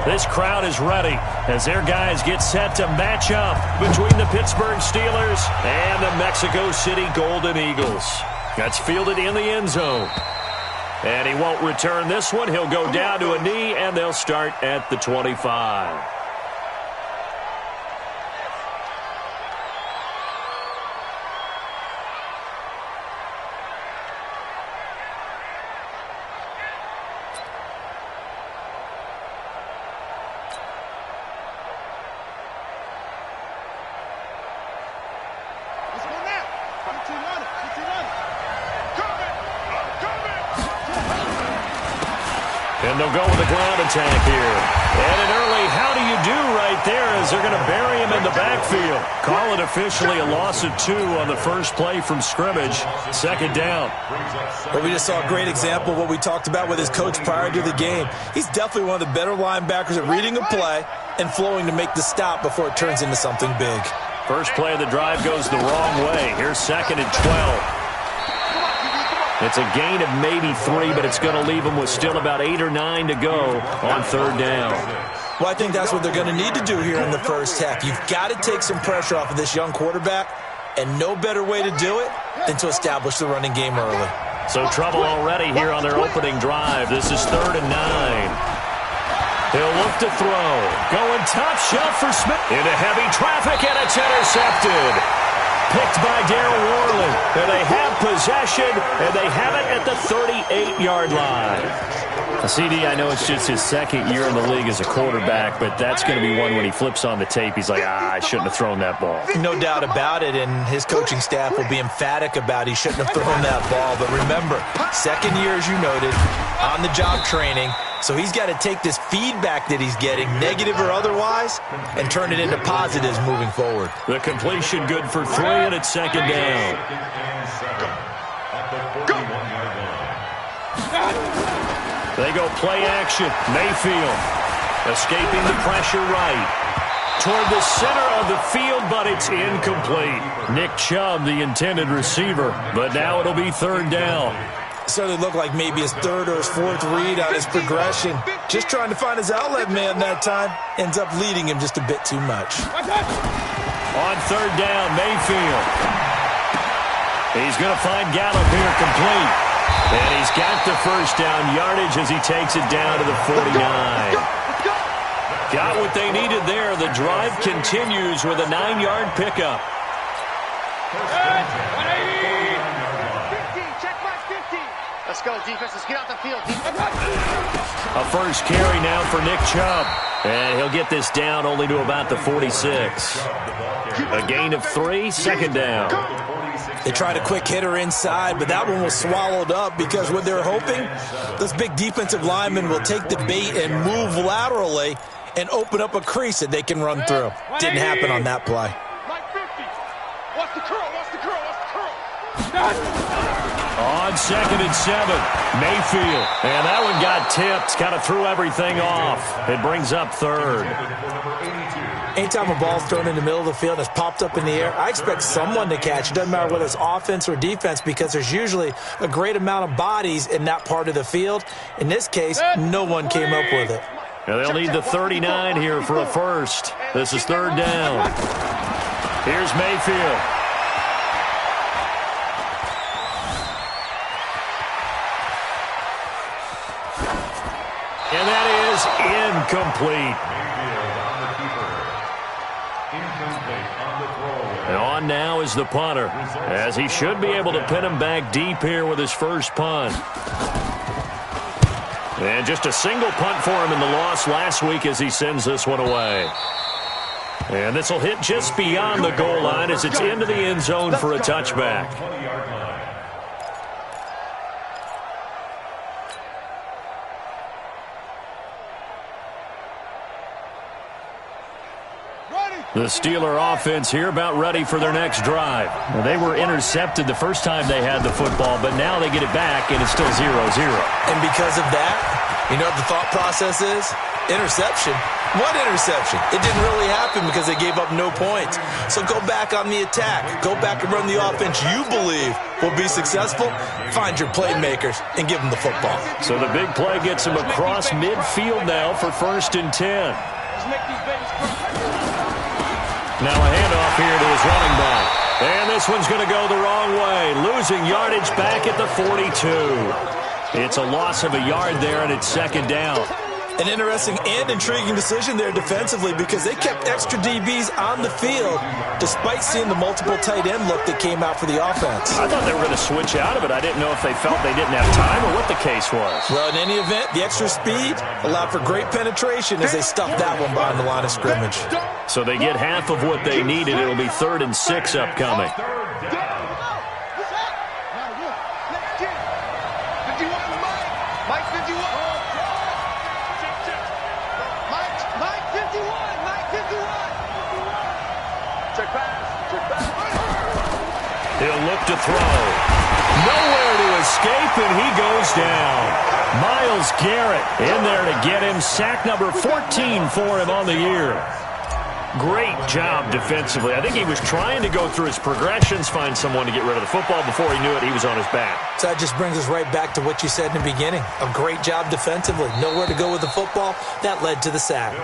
This crowd is ready as their guys get set to match up between the Pittsburgh Steelers and the Mexico City Golden Eagles. That's fielded in the end zone. And he won't return this one. He'll go down to a knee, and they'll start at the 25. And they'll go with a ground attack here. And an early how do you do right there as they're going to bury him in the backfield. Call it officially a loss of 2 on the first play from scrimmage. Second down. Well, we just saw a great example of what we talked about with his coach prior to the game. He's definitely one of the better linebackers at reading a play and flowing to make the stop before it turns into something big. First play of the drive goes the wrong way. Here's 2nd and 12. It's a gain of maybe 3, but it's going to leave them with still about 8 or 9 to go on 3rd down. Well, I think that's what they're going to need to do here in the first half. You've got to take some pressure off of this young quarterback, and no better way to do it than to establish the running game early. So trouble already here on their opening drive. This is 3rd and 9. He'll look to throw. Going top shelf for Smith. Into heavy traffic, and it's intercepted. Picked by Darryl Worley. And they have possession, and they have it at the 38-yard line. CD, I know it's just his 2nd year in the league as a quarterback, but that's going to be one when he flips on the tape. He's like, I shouldn't have thrown that ball. No doubt about it, and his coaching staff will be emphatic about he shouldn't have thrown that ball. But remember, 2nd year, as you noted, on-the-job training. So he's got to take this feedback that he's getting, negative or otherwise, and turn it into positives moving forward. The completion good for 3, and it's 2nd down. They go play action. Mayfield escaping the pressure right. Toward the center of the field, but it's incomplete. Nick Chubb, the intended receiver, but now it'll be 3rd down. Certainly looked like maybe his 3rd or his 4th read on his progression. Just trying to find his outlet man that time. Ends up leading him just a bit too much. On 3rd down, Mayfield. He's going to find Gallup here complete. And he's got the first down yardage as he takes it down to the 49. Got what they needed there. The drive continues with a 9-yard pickup. Let's go, defense. Let's get out the field. A first carry now for Nick Chubb. And he'll get this down only to about the 46. A gain of 3, 2nd down. They tried a quick hitter inside, but that one was swallowed up because what they're hoping, those big defensive linemen will take the bait and move laterally and open up a crease that they can run through. Didn't happen on that play. What's the curl? What's the curl? What's the curl? On 2nd and 7, Mayfield. And that one got tipped, kind of threw everything off. It brings up 3rd. Anytime a ball's thrown in the middle of the field and it's popped up in the air, I expect someone to catch it. Doesn't matter whether it's offense or defense because there's usually a great amount of bodies in that part of the field. In this case, no one came up with it. And they'll need the 39 here for a first. This is 3rd down. Here's Mayfield. And that is incomplete. And on now is the punter, as he should be able to pin him back deep here with his first punt. And just a single punt for him in the loss last week as he sends this one away. And this will hit just beyond the goal line as it's into the end zone for a touchback. The Steeler offense here about ready for their next drive. Well, they were intercepted the first time they had the football, but now they get it back, and it's still 0-0. And because of that, you know what the thought process is? Interception? What interception? It didn't really happen because they gave up no points. So go back on the attack. Go back and run the offense you believe will be successful. Find your playmakers and give them the football. So the big play gets him across midfield now for 1st and 10. Now a handoff here to his running back. And this one's going to go the wrong way. Losing yardage back at the 42. It's a loss of a yard there, and it's 2nd down. An interesting and intriguing decision there defensively because they kept extra DBs on the field despite seeing the multiple tight end look that came out for the offense. I thought they were going to switch out of it. I didn't know if they felt they didn't have time or what the case was. Well, in any event, the extra speed allowed for great penetration as they stuffed that one behind the line of scrimmage. So they get half of what they needed. It'll be 3rd and 6 upcoming. He'll look to throw. Nowhere to escape, and he goes down. Myles Garrett in there to get him. Sack number 14 for him on the year. Great job defensively. I think he was trying to go through his progressions, find someone to get rid of the football. Before he knew it, he was on his back. So that just brings us right back to what you said in the beginning. A great job defensively. Nowhere to go with the football. That led to the sack.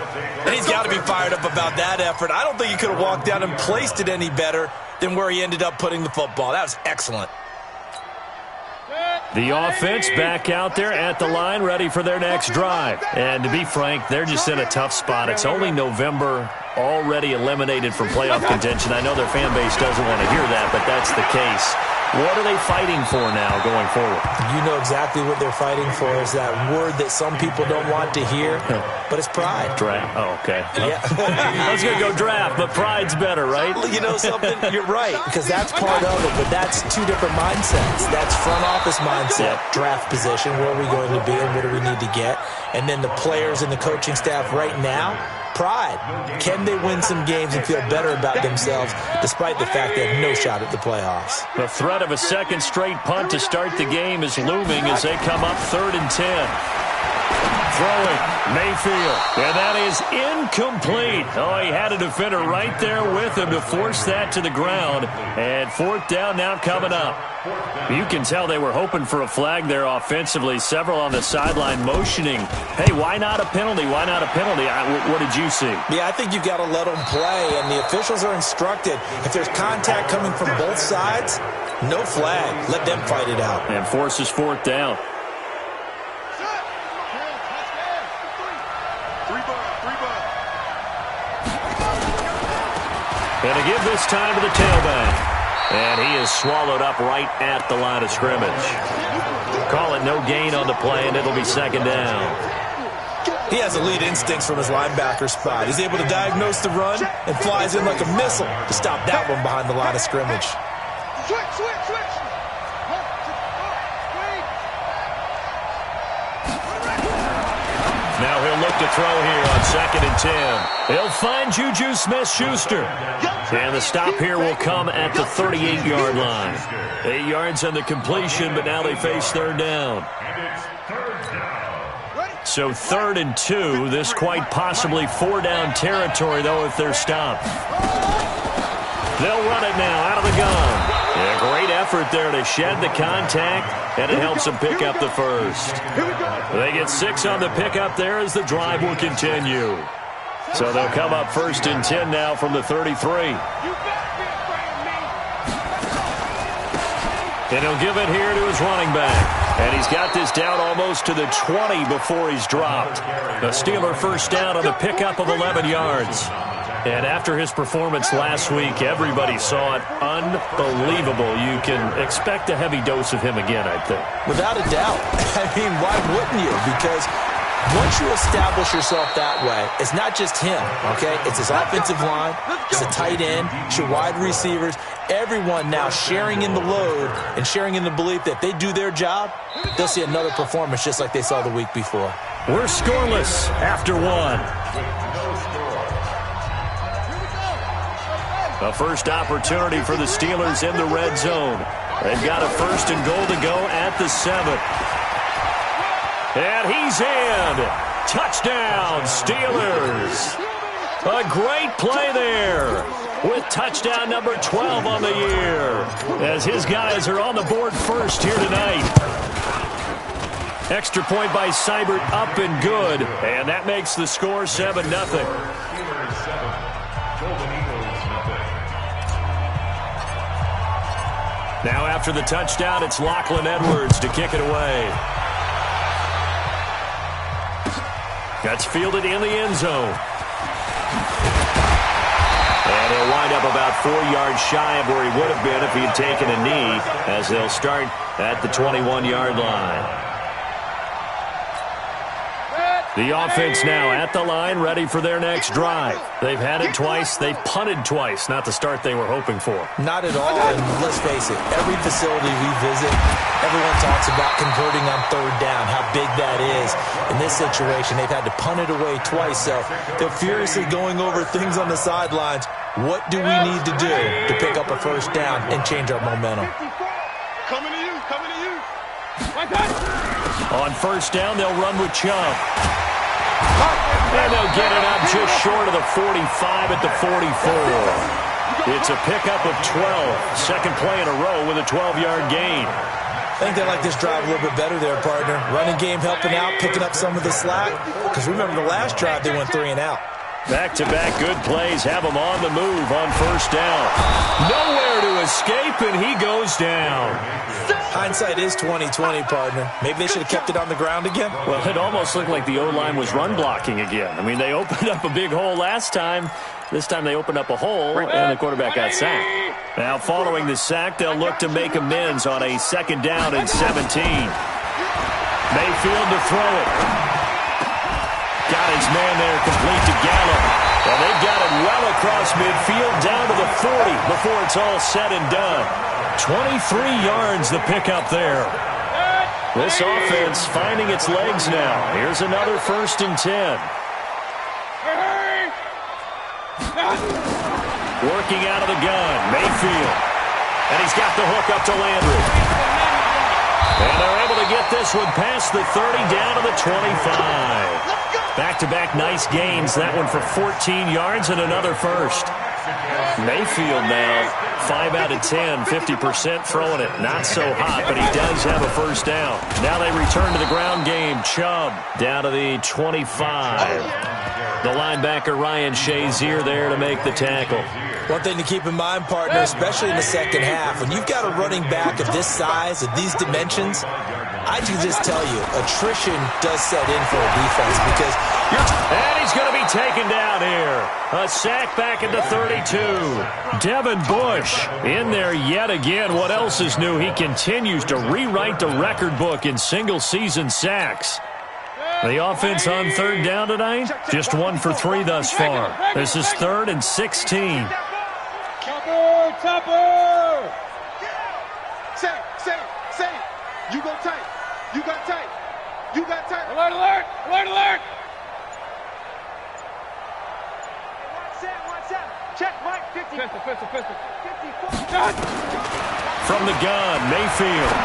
And he's got to be fired up about that effort. I don't think he could have walked down and placed it any better than where he ended up putting the football. That was excellent. The offense back out there at the line, ready for their next drive. And to be frank, they're just in a tough spot. It's only November, already eliminated from playoff contention. I know their fan base doesn't want to hear that, but that's the case. What are they fighting for now going forward? You know exactly what they're fighting for is that word that some people don't want to hear, but it's pride. Draft. Oh, okay. Yeah. I was going to go draft, but pride's better, right? You know something? You're right, because that's part of it, but that's two different mindsets. That's front office mindset, draft position, where are we going to be and what do we need to get? And then the players and the coaching staff right now, pride. Can they win some games and feel better about themselves despite the fact they have no shot at the playoffs? The threat of a second straight punt to start the game is looming as they come up 3rd and 10. Throwing, Mayfield, and that is incomplete. Oh, he had a defender right there with him to force that to the ground. And 4th down now coming up. You can tell they were hoping for a flag there offensively. Several on the sideline motioning, hey, why not a penalty? Why not a penalty? What did you see? Yeah, I think you've got to let them play, and the officials are instructed. If there's contact coming from both sides, no flag. Let them fight it out. And forces 4th down. And to give this time to the tailback. And he is swallowed up right at the line of scrimmage. Call it no gain on the play, and it'll be 2nd down. He has elite instincts from his linebacker spot. He's able to diagnose the run and flies in like a missile to stop that one behind the line of scrimmage. Switch. Now he'll look to throw here on 2nd and 10. He'll find Juju Smith-Schuster. And the stop here will come at the 38-yard line. 8 yards on the completion, but now they face 3rd down. So 3rd and 2. This quite possibly 4-down territory, though, if they're stopped. They'll run it now out of the gun. Yeah, great effort there to shed the contact, and it helps them pick up the first. They get 6 on the pickup there as the drive will continue. So they'll come up 1st and 10 now from the 33. And he'll give it here to his running back. And he's got this down almost to the 20 before he's dropped. A Steeler 1st down on the pickup of 11 yards. And after his performance last week, everybody saw it. Unbelievable. You can expect a heavy dose of him again, I think. Without a doubt. I mean, why wouldn't you? Because once you establish yourself that way, it's not just him, okay? It's his offensive line, it's a tight end, it's your wide receivers, everyone now sharing in the load and sharing in the belief that they do their job, they'll see another performance just like they saw the week before. We're scoreless after 1. A first opportunity for the Steelers in the red zone. They've got a 1st and goal to go at the 7. And he's in. Touchdown, Steelers. A great play there with touchdown number 12 on the year as his guys are on the board first here tonight. Extra point by Seibert, up and good, and that makes the score 7-0. Now after the touchdown, it's Lachlan Edwards to kick it away. That's fielded in the end zone. And he'll wind up about 4 yards shy of where he would have been if he had taken a knee, as they'll start at the 21-yard line. The offense now at the line, ready for their next drive. They've had it twice. They've punted twice. Not the start they were hoping for. Not at all, and let's face it, every facility we visit, everyone talks about converting on third down, how big that is. In this situation, they've had to punt it away twice, so they're furiously going over things on the sidelines. What do we need to do to pick up a first down and change our momentum? Coming to you, coming to you. On first down, they'll run with Chubb. And they'll get it up just short of the 45 at the 44. It's a pickup of 12. Second play in a row with a 12-yard gain. I think they like this drive a little bit better there, partner. Running game helping out, picking up some of the slack. Because remember the last drive, they went 3 and out. Back-to-back good plays have him on the move on first down. Nowhere to escape, and he goes down. Hindsight is 20/20, partner. Maybe they should have kept it on the ground again. Well, it almost looked like the O-line was run blocking again. I mean, they opened up a big hole last time. This time they opened up a hole, and the quarterback got sacked. Now, following the sack, they'll look to make amends on a second down and 17. Mayfield to throw it. Got his man there, complete to Gallup. And they've got it well across midfield, down to the 40 before it's all said and done. 23 yards the pickup there. This offense finding its legs now. Here's another 1st and 10. Working out of the gun, Mayfield. And he's got the hook up to Landry. And they're able to get this one past the 30, down to the 25. Back-to-back nice gains. That one for 14 yards and another first. Mayfield now, 5 out of 10, 50% throwing it. Not so hot, but he does have a first down. Now they return to the ground game. Chubb down to the 25. The linebacker, Ryan Shazier, there to make the tackle. One thing to keep in mind, partner, especially in the second half, when you've got a running back of this size, of these dimensions, I can just tell you, attrition does set in for a defense because and he's going to be taken down here. A sack back at the 32. Devin Bush in there yet again. What else is new? He continues to rewrite the record book in single-season sacks. The offense on third down tonight, just 1 for 3 thus far. This is 3rd and 16. Topper! Say. You go tight. You got tight. You got tight. Alert, alert! Alert, alert! Watch out. Check, Mike. 50. Pistol. 54. From the gun, Mayfield.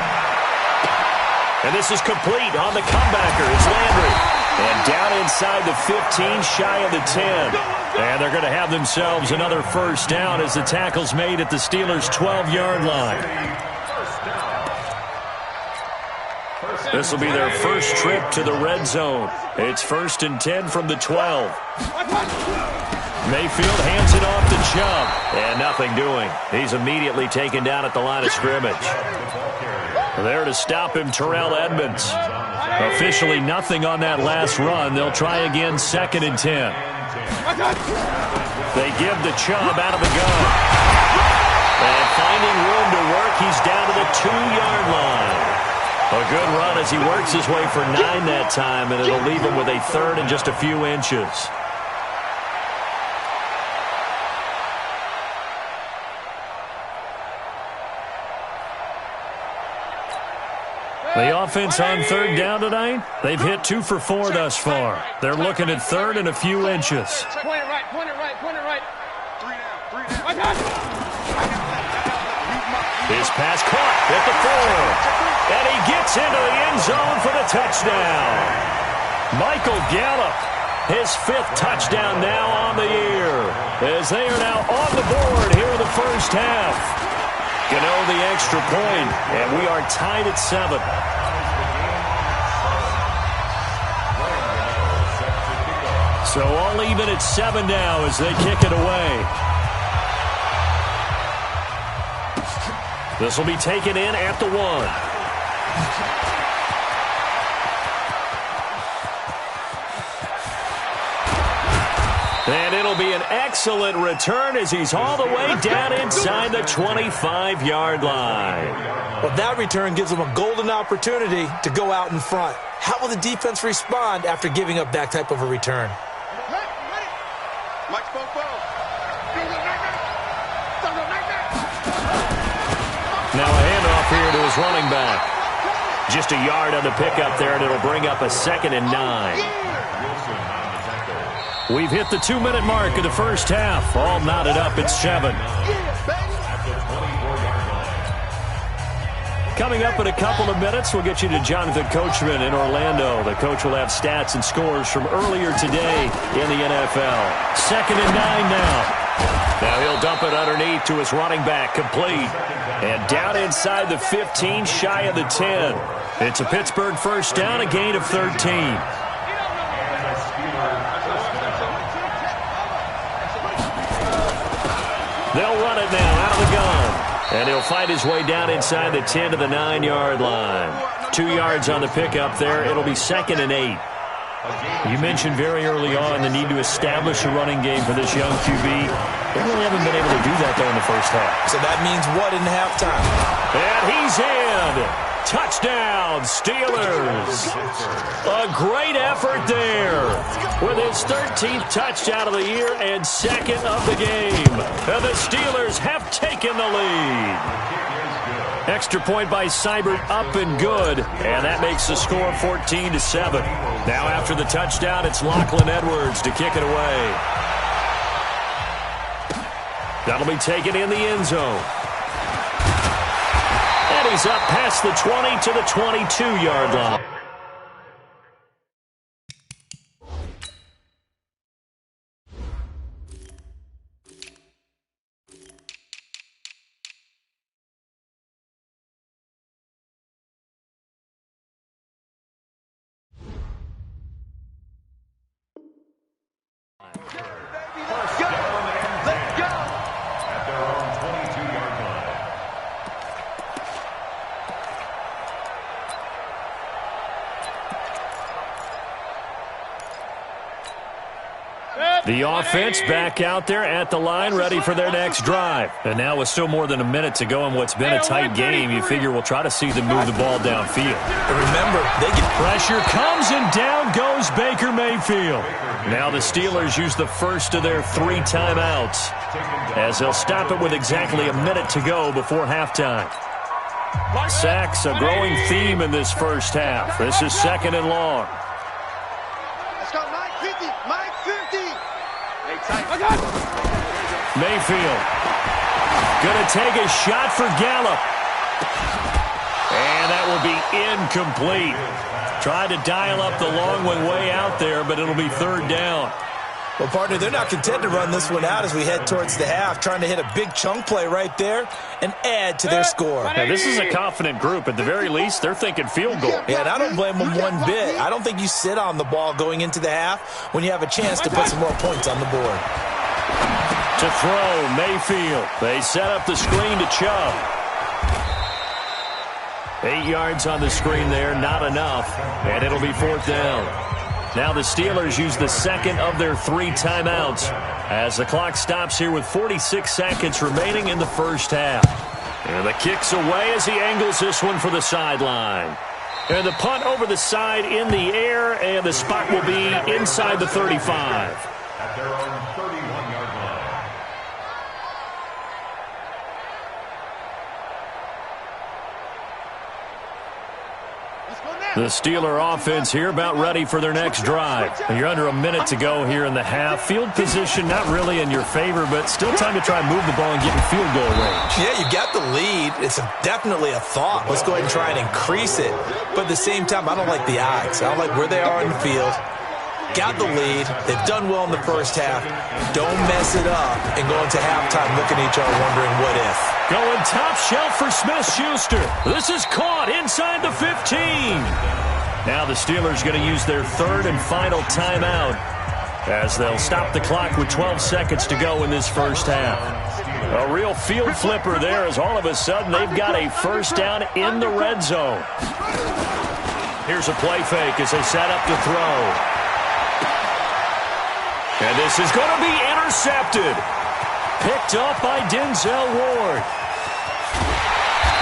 And this is complete on the comebacker. It's Landry. And down inside the 15, shy of the 10. And they're going to have themselves another first down as the tackle's made at the Steelers' 12-yard line. This will be their first trip to the red zone. It's 1st and 10 from the 12. Mayfield hands it off to Chubb. And nothing doing. He's immediately taken down at the line of scrimmage. There to stop him, Terrell Edmonds. Officially nothing on that last run. They'll try again, 2nd and 10. They give the Chubb out of the gun. And finding room to work, he's down to the 2-yard line. A good run as he works his way for 9 that time, and it'll leave him with a 3rd and just a few inches. The offense on third down tonight, they've hit 2 for 4 thus far. They're looking at 3rd and a few inches. Point it right. 3 down. His pass caught at the 4. And he gets into the end zone for the touchdown. Michael Gallup, his 5th touchdown now on the year, as they are now on the board here in the first half. Gano the extra point, and we are tied at 7. So all even at 7 now as they kick it away. This will be taken in at the 1. And it'll be an excellent return as he's all the way down inside the 25-yard line. Well, that return gives them a golden opportunity to go out in front. How will the defense respond after giving up that type of a return? Now a handoff here to his running back. Just a yard on the pickup there, and it'll bring up a 2nd and 9. We've hit the 2-minute mark of the first half. All knotted up at 7. Coming up in a couple of minutes, we'll get you to Jonathan Coachman in Orlando. The coach will have stats and scores from earlier today in the NFL. 2nd and 9 now. Now he'll dump it underneath to his running back, complete. And down inside the 15, shy of the 10. It's a Pittsburgh first down, a gain of 13. They'll run it now out of the gun. And he'll find his way down inside the 10 to the 9-yard line. 2 yards on the pickup there. It'll be 2nd and 8. You mentioned very early on the need to establish a running game for this young QB. They really haven't been able to do that, though, in the first half. So that means what in halftime? And he's in. Touchdown, Steelers. A great effort there with his 13th touchdown of the year and 2nd of the game. And the Steelers have taken the lead. Extra point by Seibert, up and good. And that makes the score 14-7. Now after the touchdown, it's Lachlan Edwards to kick it away. That'll be taken in the end zone. And he's up past the 20 to the 22-yard line. The offense back out there at the line, ready for their next drive. And now with still more than a minute to go in what's been a tight game, you figure we'll try to see them move the ball downfield. And remember, they get pressure comes, and down goes Baker Mayfield. Now the Steelers use the first of their 3 timeouts, as they'll stop it with exactly a minute to go before halftime. Sacks, a growing theme in this first half. This is 2nd and long. Mayfield gonna take a shot for Gallup. And that will be incomplete. Tried to dial up the long one way out there, but it'll be 3rd down. Well, partner, they're not content to run this one out as we head towards the half, trying to hit a big chunk play right there and add to their score. Now, this is a confident group. At the very least, they're thinking field goal. Yeah, and I don't blame them one bit. I don't think you sit on the ball going into the half when you have a chance to put some more points on the board. To throw, Mayfield. They set up the screen to Chubb. 8 yards on the screen there, not enough. And it'll be 4th down. Now the Steelers use the 2nd of their 3 timeouts as the clock stops here with 46 seconds remaining in the first half. And the kick's away as he angles this one for the sideline. And the punt over the side in the air, and the spot will be inside the 35. At their own 31-yard line. Let's go now. The Steeler offense here about ready for their next drive. You're under a minute to go here in the half. Field position not really in your favor, but still time to try and move the ball and get in field goal range. Yeah, you got the lead. It's definitely a thought. Let's go ahead and try and increase it. But at the same time, I don't like the odds. I don't like where they are in the field. Got the lead. They've done well in the first half. Don't mess it up and go into halftime looking at each other wondering what if. Going top shelf for Smith-Schuster. This is caught inside the 15. Now the Steelers going to use their third and final timeout as they'll stop the clock with 12 seconds to go in this first half. A real field flipper there as all of a sudden they've got a first down in the red zone. Here's a play fake as they set up to throw. And this is going to be intercepted. Picked up by Denzel Ward.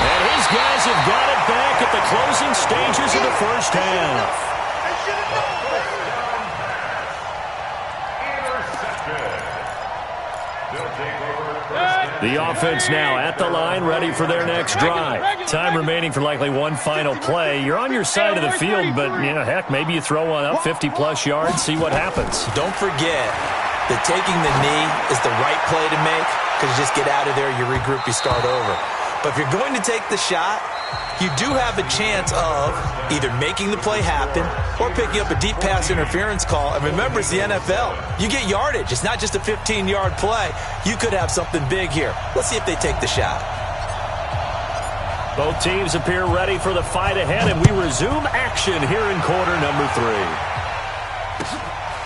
And his guys have got it back at the closing stages of the first half. The offense now at the line, ready for their next drive. Time remaining for likely one final play. You're on your side of the field, but, you know, heck, maybe you throw one up 50-plus yards, see what happens. Don't forget that taking the knee is the right play to make because you just get out of there, you regroup, you start over. But if you're going to take the shot, you do have a chance of either making the play happen or picking up a deep pass interference call. And remember, it's the NFL. You get yardage. It's not just a 15-yard play. You could have something big here. Let's see if they take the shot. Both teams appear ready for the fight ahead, and we resume action here in quarter number 3.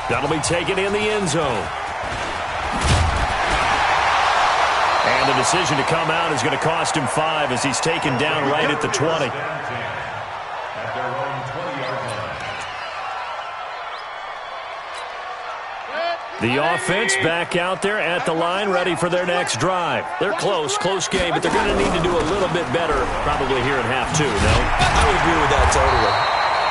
That'll be taken in the end zone. And the decision to come out is going to cost him 5 as he's taken down right at the 20. The offense back out there at the line, ready for their next drive. They're close game, but they're going to need to do a little bit better probably here in half 2, no? I would agree with that totally.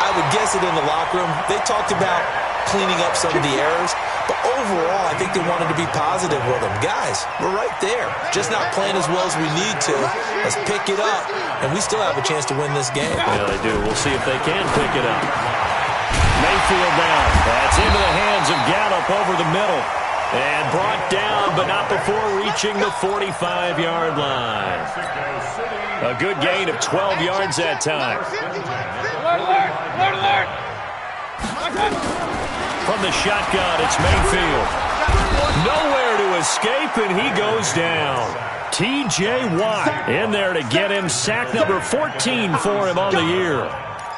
I would guess it in the locker room. They talked about cleaning up some of the errors. But overall, I think they wanted to be positive with them. Guys, we're right there. Just not playing as well as we need to. Let's pick it up. And we still have a chance to win this game. Yeah, they do. We'll see if they can pick it up. Mayfield down. That's into the hands of Gallup over the middle. And brought down, but not before reaching the 45-yard line. A good gain of 12 yards that time. Alert! From the shotgun, it's Mayfield. Nowhere to escape, and he goes down. T.J. Watt in there to get him sack number 14 for him on the year.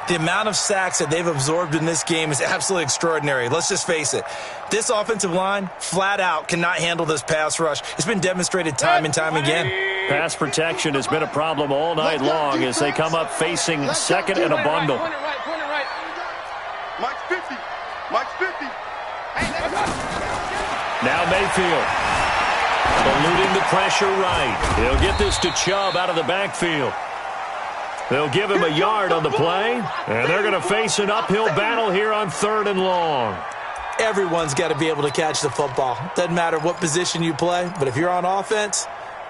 The amount of sacks that they've absorbed in this game is absolutely extraordinary. Let's just face it. This offensive line, flat out, cannot handle this pass rush. It's been demonstrated time and time again. Pass protection has been a problem all night long as they come up facing second and a bundle. Mike's 50. Mike's 50. Now Mayfield. Eluding the pressure right. He'll get this to Chubb out of the backfield. They'll give him a yard on the play, and they're going to face an uphill battle here on 3rd and long. Everyone's got to be able to catch the football. Doesn't matter what position you play, but if you're on offense,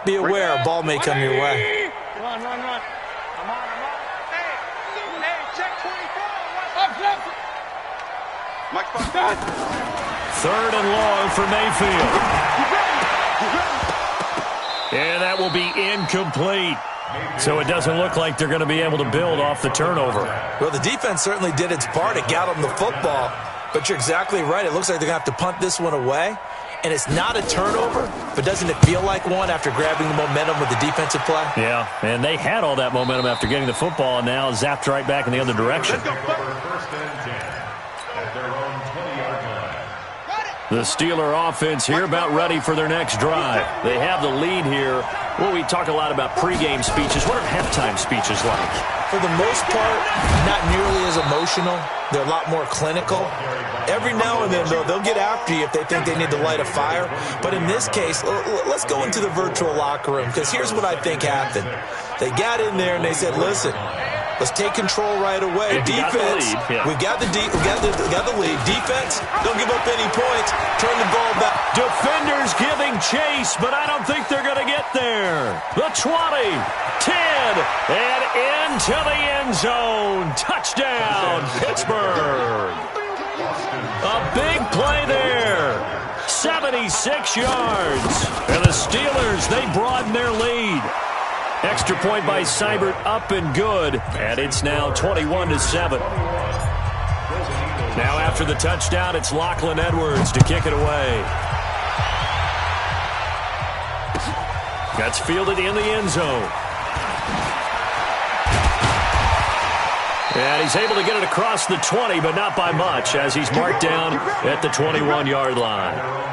be aware a ball may come your way. Run. I'm on. Hey, check 24. Up. Mike's 3rd and long for Mayfield. And that will be incomplete. So it doesn't look like they're going to be able to build off the turnover. Well, the defense certainly did its part. It got them the football. But you're exactly right. It looks like they're going to have to punt this one away. And it's not a turnover, but doesn't it feel like one after grabbing the momentum with the defensive play? Yeah, and they had all that momentum after getting the football and now zapped right back in the other direction. The Steeler offense here about ready for their next drive. They have the lead here. Well, we talk a lot about pregame speeches. What are halftime speeches like? For the most part, not nearly as emotional. They're a lot more clinical. Every now and then, though, they'll get after you if they think they need to light a fire. But in this case, let's go into the virtual locker room, because here's what I think happened. They got in there and they said, listen, let's take control right away. Defense, we got the lead. Defense, don't give up any points. Turn the ball back. Defenders giving chase, but I don't think they're going to get get there. The 20, 10, and into the end zone. Touchdown, Pittsburgh. A big play there. 76 yards. And the Steelers, they broaden their lead. Extra point by Seibert, up and good. And it's now 21-7. Now after the touchdown, it's Lachlan Edwards to kick it away. That's fielded in the end zone. And he's able to get it across the 20, but not by much, as he's marked down at the 21-yard line.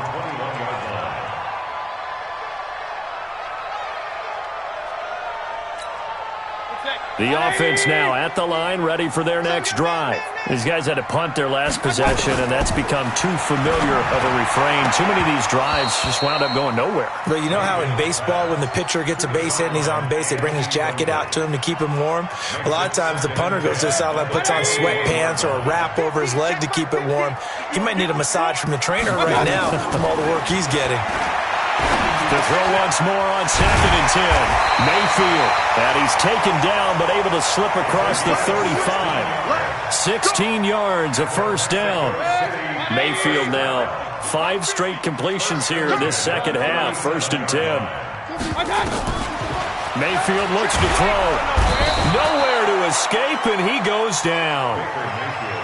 The offense now at the line, ready for their next drive. These guys had to punt their last possession, and that's become too familiar of a refrain. Too many of these drives just wound up going nowhere. But you know how in baseball, when the pitcher gets a base hit and he's on base, they bring his jacket out to him to keep him warm? A lot of times the punter goes to the sideline, puts on sweatpants or a wrap over his leg to keep it warm. He might need a massage from the trainer right now from all the work he's getting. To throw once more on 2nd and 10. Mayfield. And he's taken down, but able to slip across the 35. 16 yards, a first down. Mayfield now 5 straight completions here in this second half. 1st and 10. Mayfield looks to throw. Nowhere to escape, and he goes down.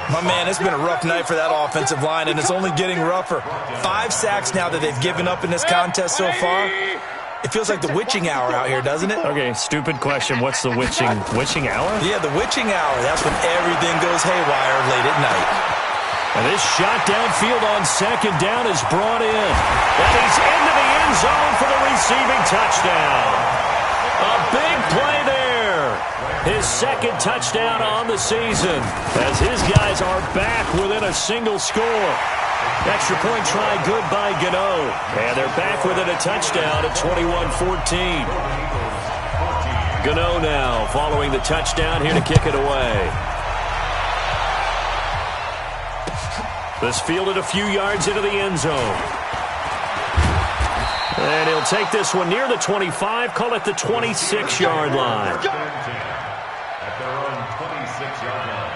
My man, it's been a rough night for that offensive line, and it's only getting rougher. 5 sacks now that they've given up in this contest so far. It feels like the witching hour out here, doesn't it? Okay, stupid question. What's the witching hour? Yeah, the witching hour. That's when everything goes haywire late at night. And this shot downfield on 2nd down is brought in. And he's into the end zone for the receiving touchdown. A big play there. His 2nd touchdown on the season as his guys are back within a single score. Extra point try good by Gano. And they're back within a touchdown at 21-14. Gano now following the touchdown here to kick it away. This fielded a few yards into the end zone. And he'll take this one near the 25, call it the 26-yard line. At their own 26-yard line.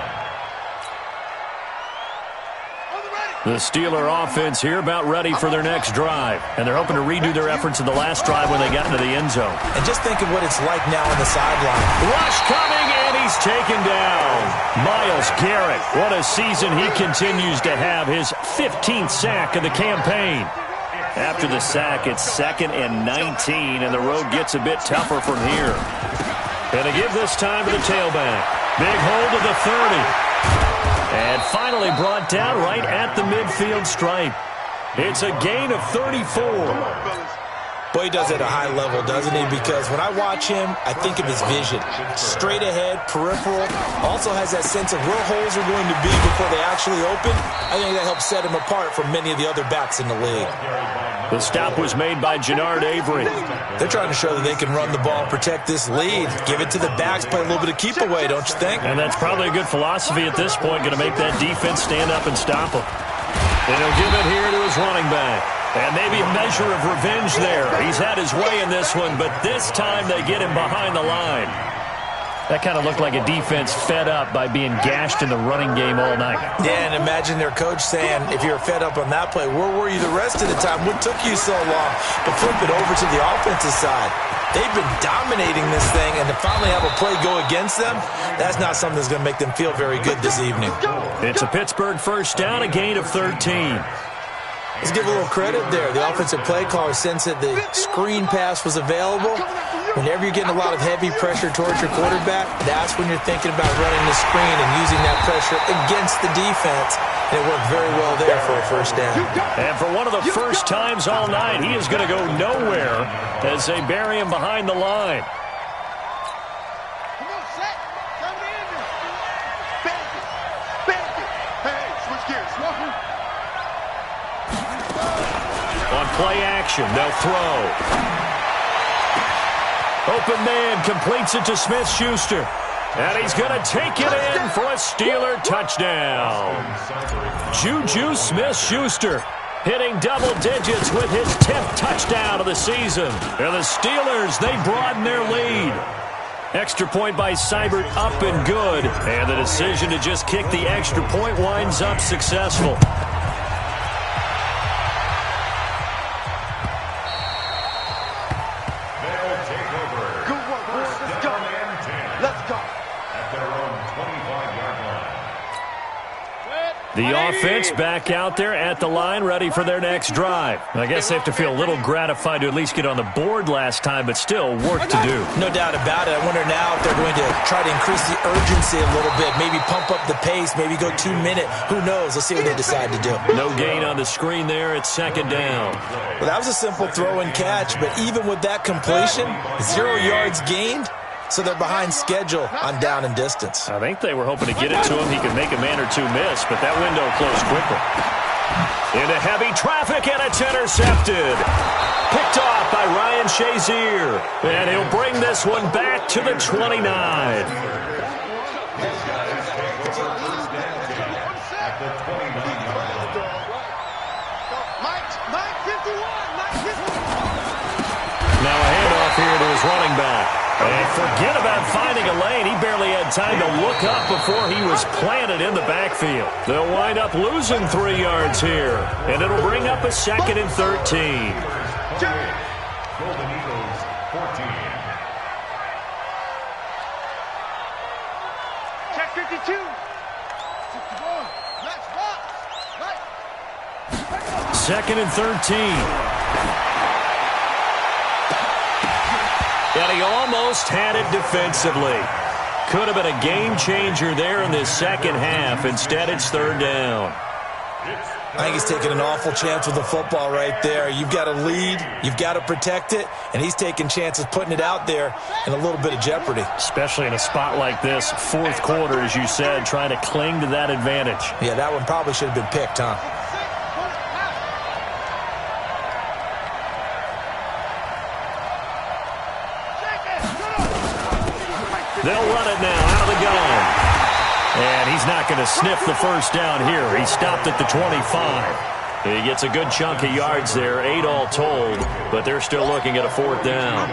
The Steeler offense here about ready for their next drive. And they're hoping to redo their efforts in the last drive when they got into the end zone. And just think of what it's like now on the sideline. Rush coming, and he's taken down. Myles Garrett, what a season he continues to have. His 15th sack of the campaign. After the sack, it's 2nd and 19, and the road gets a bit tougher from here. And they give this time to the tailback. Big hold of the 30. And finally brought down right at the midfield stripe. It's a gain of 34. Boy, he does it at a high level, doesn't he? Because when I watch him, I think of his vision. Straight ahead, peripheral. Also has that sense of where holes are going to be before they actually open. I think that helps set him apart from many of the other backs in the league. The stop was made by Jannard Avery. They're trying to show that they can run the ball, protect this lead. Give it to the backs, play a little bit of keep away, don't you think? And that's probably a good philosophy at this point, going to make that defense stand up and stop him. And he'll give it here to his running back. And maybe a measure of revenge there. He's had his way in this one, but this time they get him behind the line. That kind of looked like a defense fed up by being gashed in the running game all night. Yeah, and imagine their coach saying, if you're fed up on that play, where were you the rest of the time? What took you so long to flip it over to the offensive side? They've been dominating this thing, and to finally have a play go against them, that's not something that's going to make them feel very good this evening. It's a Pittsburgh first down, a gain of 13. Let's give a little credit there. The offensive play caller sensed that the screen pass was available. Whenever you're getting a lot of heavy pressure towards your quarterback, that's when you're thinking about running the screen and using that pressure against the defense. And it worked very well there for a first down. And for one of the first times all night, he is going to go nowhere as they bury him behind the line. On play action, they'll throw. Open man completes it to Smith-Schuster. And he's going to take it in for a Steeler touchdown. Juju Smith-Schuster. hitting double digits with his 10th touchdown of the season. And the Steelers, they broaden their lead. Extra point by Seibert, up and good. And the decision to just kick the extra point winds up successful. They'll take over. Good work, boys. Let's go. Let's go. At their own 25-yard line. The offense back out there at the line, ready for their next drive. I guess they have to feel a little gratified to at least get on the board last time, but still work to do. No doubt about it. I wonder now if they're going to try to increase the urgency a little bit, maybe pump up the pace, maybe go 2 minute. Who knows? Let's see what they decide to do. No gain on the screen there. It's second down. Well, that was a simple throw and catch, but even with that completion, 0 yards gained. So they're behind schedule on down and distance. I think they were hoping to get it to him. He could make a man or two miss, but that window closed quickly. Into heavy traffic, and it's intercepted. Picked off by Ryan Shazier. And he'll bring this one back to the 29. At the 29-yard line. Mike 51. Mike 51. Now a handoff here to his running back. And forget about finding a lane. He barely had time to look up before he was planted in the backfield. They'll wind up losing 3 yards here. And it'll bring up a 2nd and 13. Golden Eagles, 14. Check 52. 51. Let's rock. Right. 2nd and 13. And he almost had it defensively. Could have been a game changer there in this second half. Instead, it's 3rd down. I think he's taking an awful chance with the football right there. You've got to lead, you've got to protect it, and he's taking chances putting it out there in a little bit of jeopardy. Especially in a spot like this, 4th quarter, as you said, trying to cling to that advantage. Yeah, that one probably should have been picked, huh? They'll run it now out of the gun. And he's not going to sniff the first down here. He stopped at the 25. He gets a good chunk of yards there, 8 all told, but they're still looking at a 4th down.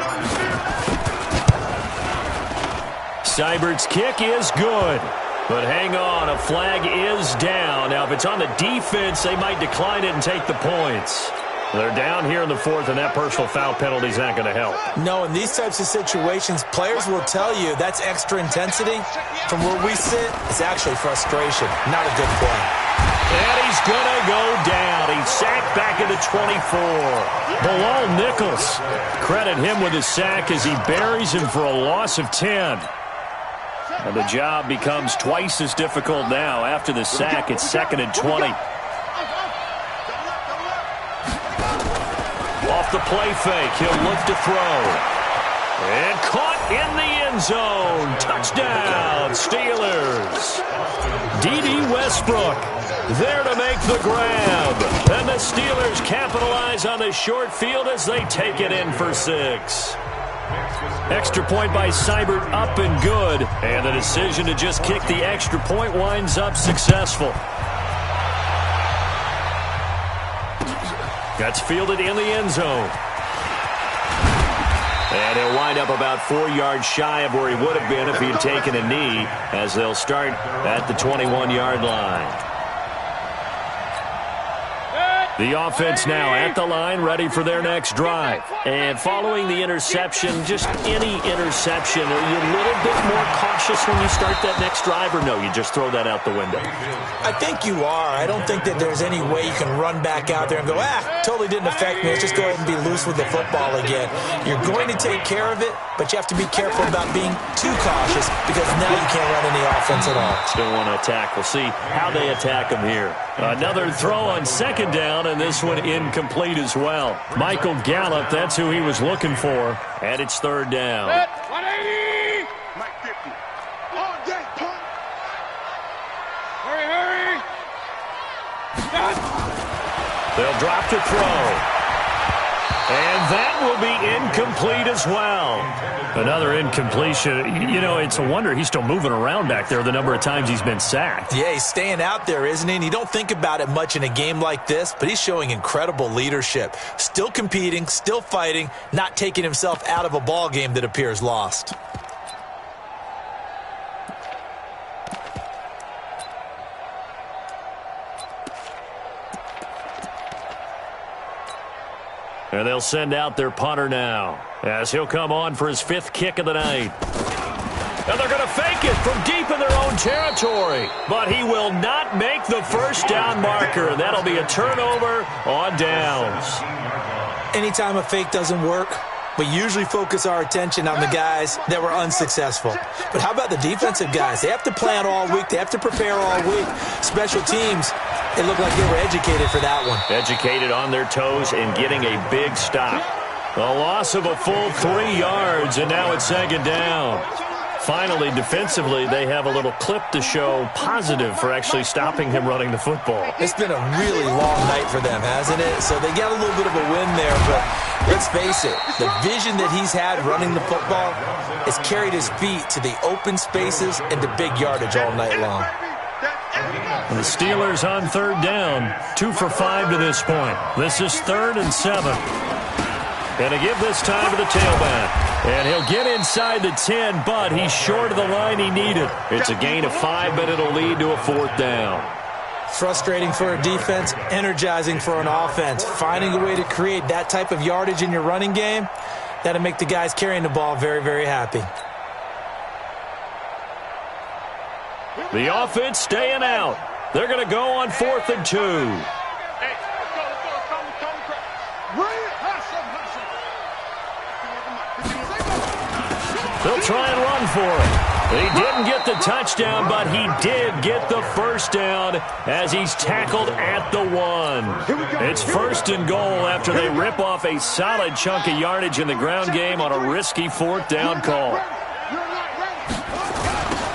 Seibert's kick is good. But hang on, a flag is down. Now, if it's on the defense, they might decline it and take the points. They're down here in the 4th, and that personal foul penalty is not going to help. No, in these types of situations, players will tell you that's extra intensity. From where we sit, it's actually frustration. Not a good play. And he's going to go down. He's sacked back at the 24. Bilal Nichols. Credit him with his sack as he buries him for a loss of 10. And the job becomes twice as difficult now. After the sack, it's 2nd and 20. Off the play fake, he'll look to throw. And caught in the end zone. Touchdown, Steelers. D.D. Westbrook there to make the grab. And the Steelers capitalize on the short field as they take it in for 6. Extra point by Seibert, up and good. And the decision to just kick the extra point winds up successful. That's fielded in the end zone. And he'll wind up about 4 yards shy of where he would have been if he had taken a knee, as they'll start at the 21-yard line. The offense now at the line, ready for their next drive. And following the interception, just any interception, are you a little bit more cautious when you start that next drive, or no, you just throw that out the window? I think you are. I don't think that there's any way you can run back out there and go, totally didn't affect me. Let's just go ahead and be loose with the football again. You're going to take care of it, but you have to be careful about being too cautious because now you can't run any offense at all. Still want to attack. We'll see how they attack him here. Another throw on 2nd down, and this one incomplete as well. Michael Gallup, that's who he was looking for, and it's 3rd down. 180. Mike 50. On deck, punt. Hurry. They'll drop to throw. And that will be incomplete as well. Another incompletion. You know, it's a wonder he's still moving around back there the number of times he's been sacked. Yeah, he's staying out there, isn't he? And you don't think about it much in a game like this, but he's showing incredible leadership. Still competing, still fighting, not taking himself out of a ball game that appears lost. And they'll send out their punter now as he'll come on for his 5th kick of the night. And they're going to fake it from deep in their own territory. But he will not make the first down marker. That'll be a turnover on downs. Anytime a fake doesn't work, we usually focus our attention on the guys that were unsuccessful. But how about the defensive guys? They have to plan all week. They have to prepare all week. Special teams, it looked like they were educated for that one. Educated on their toes and getting a big stop. A loss of a full 3 yards, and now it's 2nd down. Finally, defensively, they have a little clip to show positive for actually stopping him running the football. It's been a really long night for them, hasn't it? So they got a little bit of a win there, but let's face it, the vision that he's had running the football has carried his feet to the open spaces and to big yardage all night long. The Steelers on 3rd down, 2 for 5 to this point. This is 3rd and 7. And to give this time to the tailback. And he'll get inside the 10, but he's short of the line he needed. It's a gain of 5, but it'll lead to a 4th down. Frustrating for a defense, energizing for an offense. Finding a way to create that type of yardage in your running game, that'll make the guys carrying the ball very, very happy. The offense staying out. They're going to go on 4th and 2. They'll try and run for it. He didn't get the touchdown, but he did get the first down as he's tackled at the 1. It's 1st and goal after they rip off a solid chunk of yardage in the ground game on a risky 4th down call.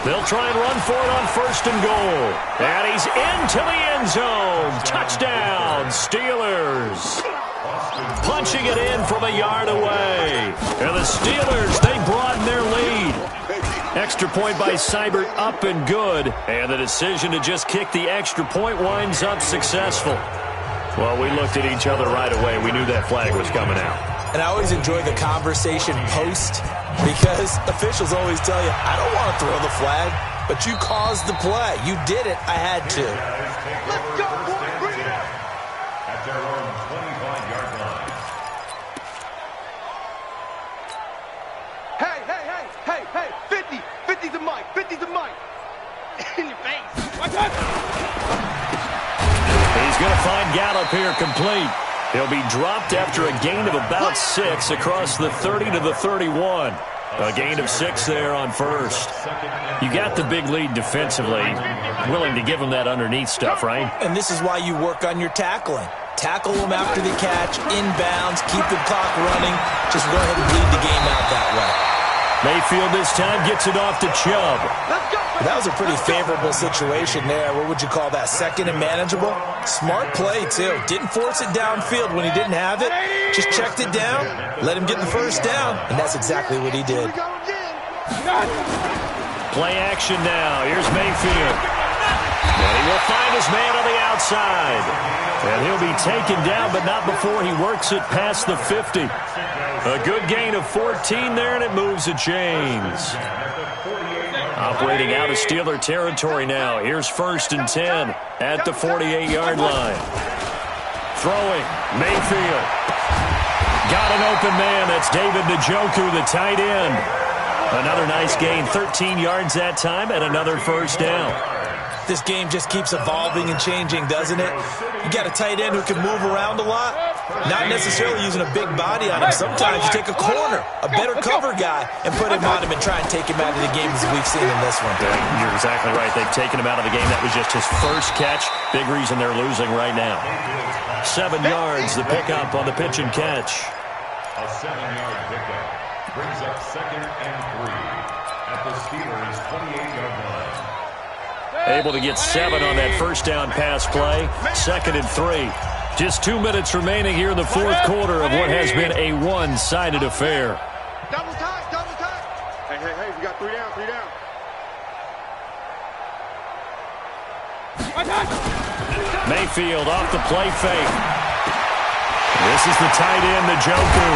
They'll try and run for it on 1st and goal. And he's into the end zone. Touchdown, Steelers. Punching it in from a yard away. And the Steelers, they broaden their lead. Extra point by Seibert up and good. And the decision to just kick the extra point winds up successful. Well, we looked at each other right away. We knew that flag was coming out. And I always enjoy the conversation post because officials always tell you, I don't want to throw the flag, but you caused the play. You did it. I had to. Let's go, boy. Bring it up. At their own 25-yard line. Hey, 50. 50's a mic. 50's a mic. In your face. Watch out. He's going to find Gallup here complete. He'll be dropped after a gain of about 6 across the 30 to the 31. A gain of 6 there on 1st. You got the big lead defensively. Willing to give him that underneath stuff, right? And this is why you work on your tackling. Tackle them after the catch, inbounds, keep the clock running. Just go ahead and bleed the game out that way. Mayfield this time gets it off to Chubb. That was a pretty favorable situation there. What would you call that? 2nd and manageable? Smart play, too. Didn't force it downfield when he didn't have it. Just checked it down, let him get the first down, and that's exactly what he did. Play action now. Here's Mayfield. And he will find his man on the outside. And he'll be taken down, but not before he works it past the 50. A good gain of 14 there, and it moves the chains. Operating out of Steeler territory now. Here's 1st and 10 at the 48-yard line. Throwing, Mayfield. Got an open man. That's David Njoku, the tight end. Another nice gain, 13 yards that time, and another first down. This game just keeps evolving and changing, doesn't it? You got a tight end who can move around a lot, not necessarily using a big body on him. Sometimes you take a corner, a better cover guy, and put him on him and try and take him out of the game as we've seen in this one. You're exactly right. They've taken him out of the game. That was just his first catch. Big reason they're losing right now. 7 yards, the pickup on the pitch and catch. A 7-yard pickup brings up 2nd and 3 at the Steelers' 28-yard line. Able to get 7 on that first down pass play. 2nd and 3. Just 2 minutes remaining here in the fourth quarter of what has been a one-sided affair. Double time, double time. Hey, we got 3 down, 3 down. Mayfield off the play fake. This is the tight end, Njoku.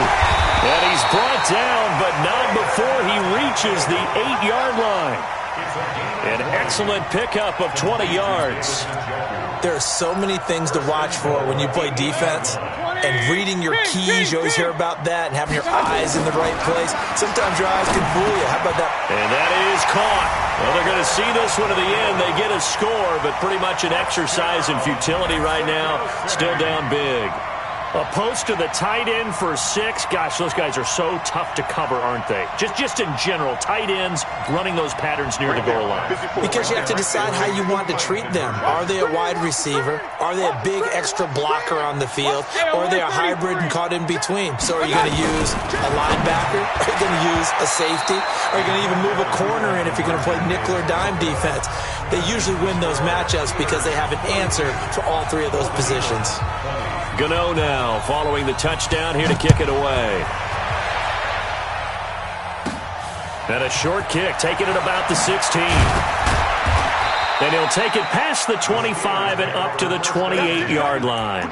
And he's brought down, but not before he reaches the 8-yard line. An excellent pickup of 20 yards. There are so many things to watch for when you play defense. And reading your keys, you always hear about that, and having your eyes in the right place. Sometimes your eyes can fool you. How about that? And that is caught. Well, they're going to see this one to the end. They get a score, but pretty much an exercise in futility right now. Still down big. A post to the tight end for 6. Gosh, those guys are so tough to cover, aren't they? Just in general, tight ends running those patterns near the goal line. Because you have to decide how you want to treat them. Are they a wide receiver? Are they a big extra blocker on the field? Or are they a hybrid and caught in between? So are you going to use a linebacker? Are you going to use a safety? Are you going to even move a corner in if you're going to play nickel or dime defense? They usually win those matchups because they have an answer for all 3 of those positions. Gano now following the touchdown here to kick it away. And a short kick, taking it about the 16. And he'll take it past the 25 and up to the 28-yard line.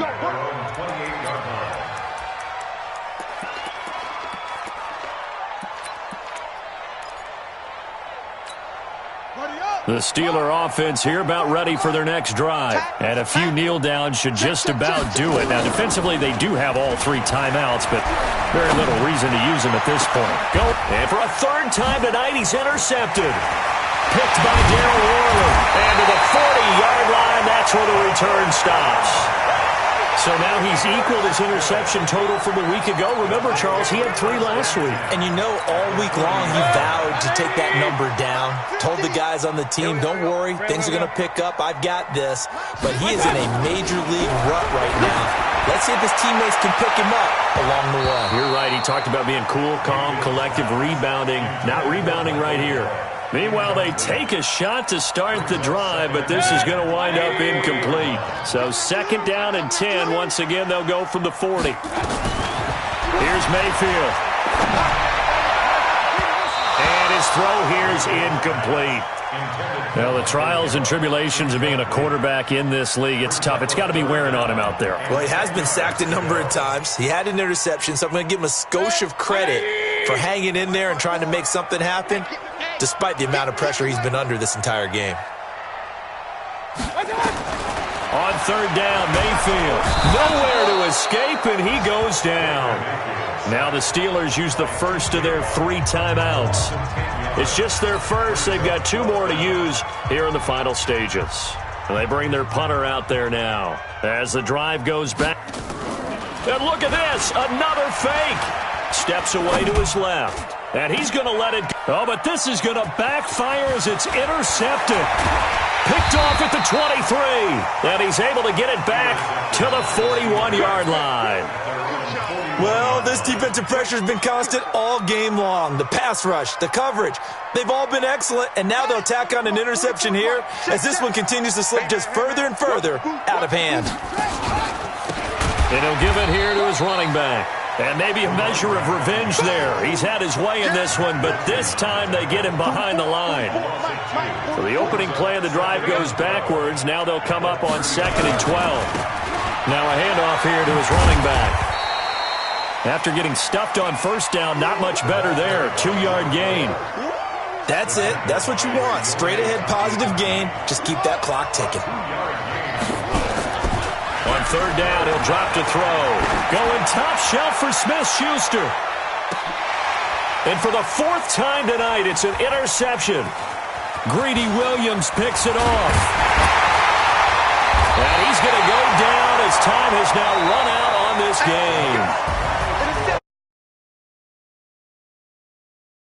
The Steeler offense here about ready for their next drive. And a few kneel downs should just about do it. Now, defensively, they do have all 3 timeouts, but very little reason to use them at this point. Go. And for a 3rd time tonight, he's intercepted. Picked by Darryl Worley. And to the 40-yard line, that's where the return stops. So now he's equaled his interception total from a week ago. Remember, Charles, he had 3 last week. And you know, all week long he vowed to take that number down. Told the guys on the team, don't worry, things are going to pick up. I've got this. But he is in a major league rut right now. Let's see if his teammates can pick him up along the way. You're right. He talked about being cool, calm, collective, rebounding. Not rebounding right here. Meanwhile, they take a shot to start the drive, but this is going to wind up incomplete. So 2nd down and 10. Once again, they'll go from the 40. Here's Mayfield. And his throw here is incomplete. Well, the trials and tribulations of being a quarterback in this league, it's tough. It's got to be wearing on him out there. Well, he has been sacked a number of times. He had an interception, so I'm going to give him a skosh of credit for hanging in there and trying to make something happen, despite the amount of pressure he's been under this entire game. On 3rd down, Mayfield. Nowhere to escape, and he goes down. Now the Steelers use the first of their 3 timeouts. It's just their first. They've got 2 more to use here in the final stages. And they bring their punter out there now as the drive goes back. And look at this, another fake. Steps away to his left. And he's going to let it go. Oh, but this is going to backfire as it's intercepted. Picked off at the 23. And he's able to get it back to the 41-yard line. Well, this defensive pressure has been constant all game long. The pass rush, the coverage, they've all been excellent, and now they'll tack on an interception here as this one continues to slip just further and further out of hand. And he'll give it here to his running back. And maybe a measure of revenge there. He's had his way in this one, but this time they get him behind the line. So the opening play of the drive goes backwards. Now they'll come up on 2nd and 12. Now a handoff here to his running back. After getting stuffed on 1st down, not much better there. 2-yard gain. That's it. That's what you want. Straight ahead positive gain. Just keep that clock ticking. On 3rd down, he'll drop to throw. Going top shelf for Smith-Schuster. And for the 4th time tonight, it's an interception. Greedy Williams picks it off. And he's going to go down as time has now run out on this game.